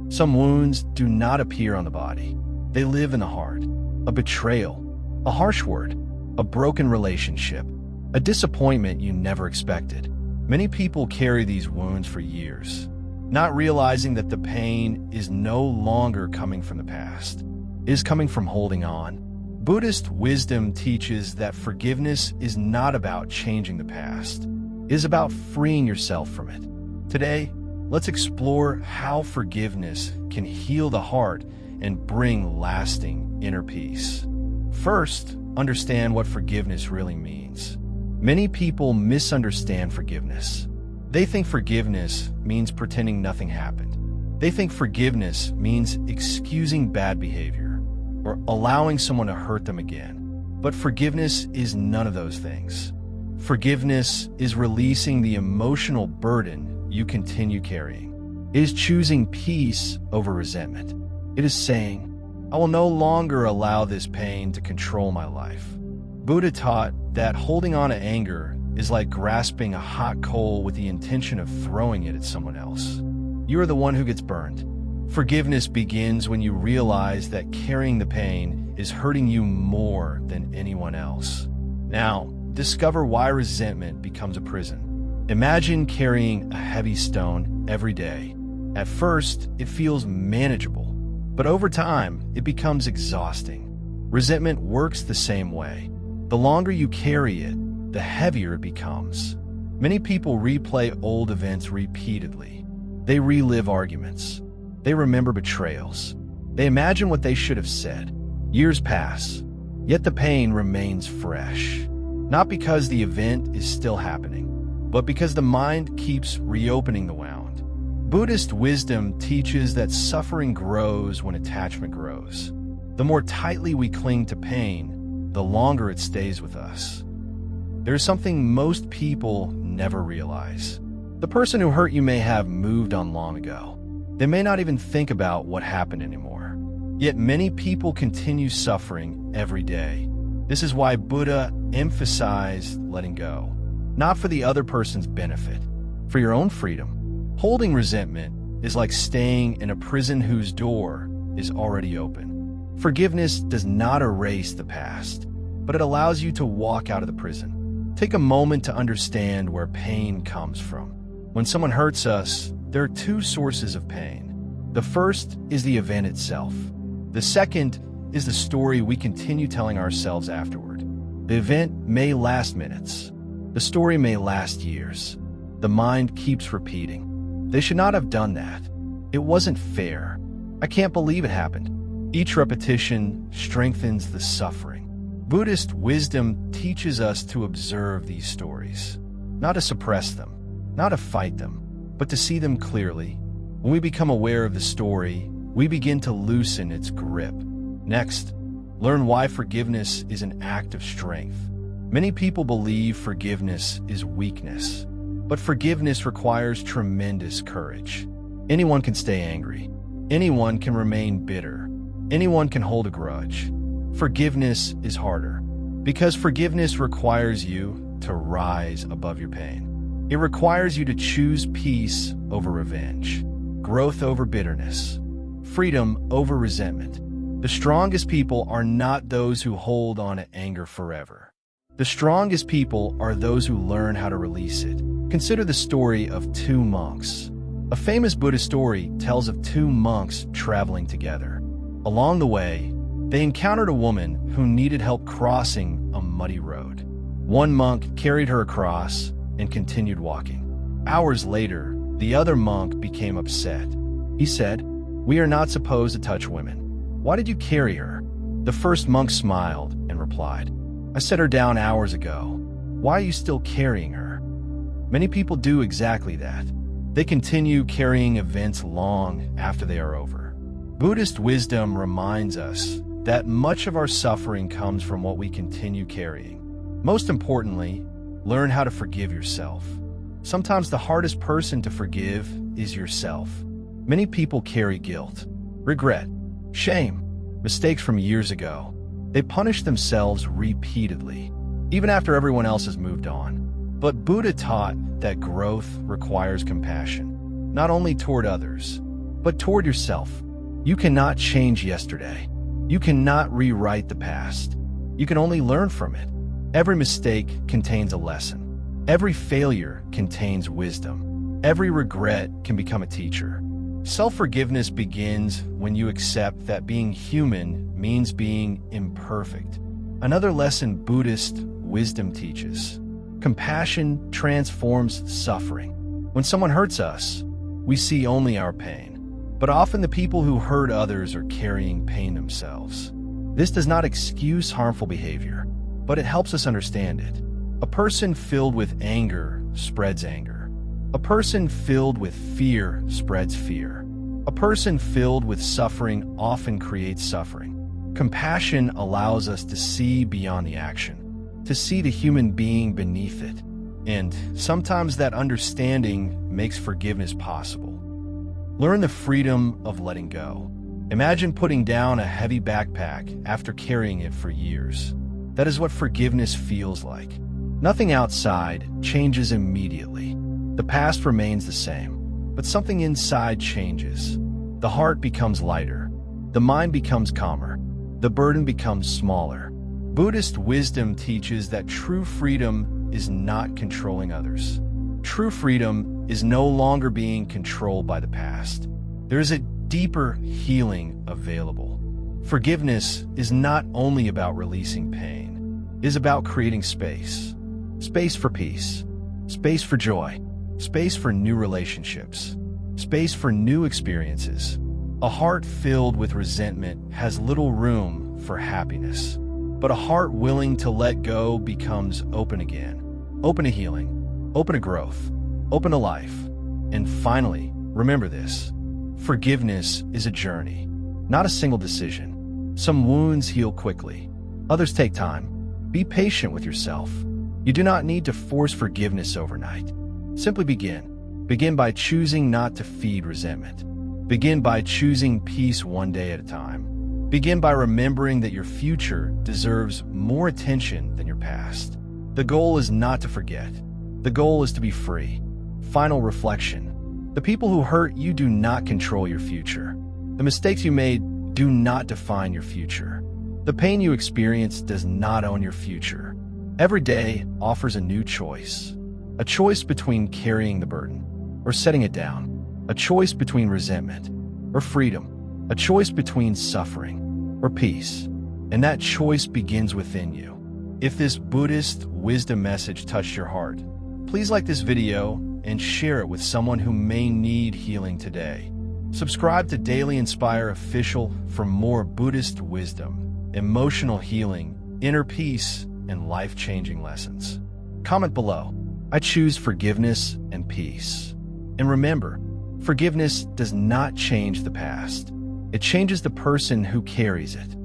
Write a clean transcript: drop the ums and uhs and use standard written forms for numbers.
Some wounds do not appear on the body. They live in the heart. A betrayal, a harsh word, a broken relationship, a disappointment you never expected. Many people carry these wounds for years, not realizing that the pain is no longer coming from the past. It is coming from holding on. Buddhist wisdom teaches that forgiveness is not about changing the past. It is about freeing yourself from it. Today, let's explore how forgiveness can heal the heart and bring lasting inner peace. First, understand what forgiveness really means. Many people misunderstand forgiveness. They think forgiveness means pretending nothing happened. They think forgiveness means excusing bad behavior or allowing someone to hurt them again. But forgiveness is none of those things. Forgiveness is releasing the emotional burden you continue carrying. It is choosing peace over resentment. It is saying, I will no longer allow this pain to control my life. Buddha taught that holding on to anger is like grasping a hot coal with the intention of throwing it at someone else. You are the one who gets burned. Forgiveness begins when you realize that carrying the pain is hurting you more than anyone else. Now, discover why resentment becomes a prison. Imagine carrying a heavy stone every day. At first, it feels manageable, but over time, it becomes exhausting. Resentment works the same way. The longer you carry it, the heavier it becomes. Many people replay old events repeatedly. They relive arguments. They remember betrayals. They imagine what they should have said. Years pass, yet the pain remains fresh. Not because the event is still happening, but because the mind keeps reopening the wound. Buddhist wisdom teaches that suffering grows when attachment grows. The more tightly we cling to pain, the longer it stays with us. There's something most people never realize. The person who hurt you may have moved on long ago. They may not even think about what happened anymore. Yet many people continue suffering every day. This is why Buddha emphasized letting go, not for the other person's benefit, for your own freedom. Holding resentment is like staying in a prison whose door is already open. Forgiveness does not erase the past, but it allows you to walk out of the prison. Take a moment to understand where pain comes from. When someone hurts us, there are two sources of pain. The first is the event itself. The second is the story we continue telling ourselves afterward. The event may last minutes. The story may last years. The mind keeps repeating, they should not have done that. It wasn't fair. I can't believe it happened. Each repetition strengthens the suffering. Buddhist wisdom teaches us to observe these stories, not to suppress them, not to fight them, but to see them clearly. When we become aware of the story, we begin to loosen its grip. Next, learn why forgiveness is an act of strength. Many people believe forgiveness is weakness, but forgiveness requires tremendous courage. Anyone can stay angry. Anyone can remain bitter. Anyone can hold a grudge. Forgiveness is harder, because forgiveness requires you to rise above your pain. It requires you to choose peace over revenge, growth over bitterness, freedom over resentment. The strongest people are not those who hold on to anger forever. The strongest people are those who learn how to release it. Consider the story of two monks. A famous Buddhist story tells of two monks traveling together. Along the way, they encountered a woman who needed help crossing a muddy road. One monk carried her across and continued walking. Hours later, the other monk became upset. He said, "We are not supposed to touch women. Why did you carry her?" The first monk smiled and replied, "I set her down hours ago. Why are you still carrying her?" Many people do exactly that. They continue carrying events long after they are over. Buddhist wisdom reminds us that much of our suffering comes from what we continue carrying. Most importantly, learn how to forgive yourself. Sometimes the hardest person to forgive is yourself. Many people carry guilt, regret, shame, mistakes from years ago. They punish themselves repeatedly, even after everyone else has moved on. But Buddha taught that growth requires compassion, not only toward others, but toward yourself. You cannot change yesterday. You cannot rewrite the past. You can only learn from it. Every mistake contains a lesson. Every failure contains wisdom. Every regret can become a teacher. Self-forgiveness begins when you accept that being human means being imperfect. Another lesson Buddhist wisdom teaches: compassion transforms suffering. When someone hurts us, we see only our pain. But often the people who hurt others are carrying pain themselves. This does not excuse harmful behavior, but it helps us understand it. A person filled with anger spreads anger. A person filled with fear spreads fear. A person filled with suffering often creates suffering. Compassion allows us to see beyond the action, to see the human being beneath it. And sometimes that understanding makes forgiveness possible. Learn the freedom of letting go. Imagine putting down a heavy backpack after carrying it for years. That is what forgiveness feels like. Nothing outside changes immediately. The past remains the same, but something inside changes. The heart becomes lighter. The mind becomes calmer. The burden becomes smaller. Buddhist wisdom teaches that true freedom is not controlling others. True freedom is no longer being controlled by the past. There is a deeper healing available. Forgiveness is not only about releasing pain. It is about creating space. Space for peace. Space for joy. Space for new relationships. Space for new experiences. A heart filled with resentment has little room for happiness. But a heart willing to let go becomes open again. Open to healing. Open to growth. Open to life. And finally, remember this: forgiveness is a journey, not a single decision. Some wounds heal quickly. Others take time. Be patient with yourself. You do not need to force forgiveness overnight. Simply begin. Begin by choosing not to feed resentment. Begin by choosing peace one day at a time. Begin by remembering that your future deserves more attention than your past. The goal is not to forget. The goal is to be free. Final reflection: the people who hurt you do not control your future. The mistakes you made do not define your future. The pain you experience does not own your future. Every day offers a new choice. A choice between carrying the burden or setting it down. A choice between resentment or freedom. A choice between suffering or peace. And that choice begins within you. If this Buddhist wisdom message touched your heart, please like this video and share it with someone who may need healing today. Subscribe to Daily Inspire Official for more Buddhist wisdom, emotional healing, inner peace, and life-changing lessons. Comment below. I choose forgiveness and peace. And remember, forgiveness does not change the past. It changes the person who carries it.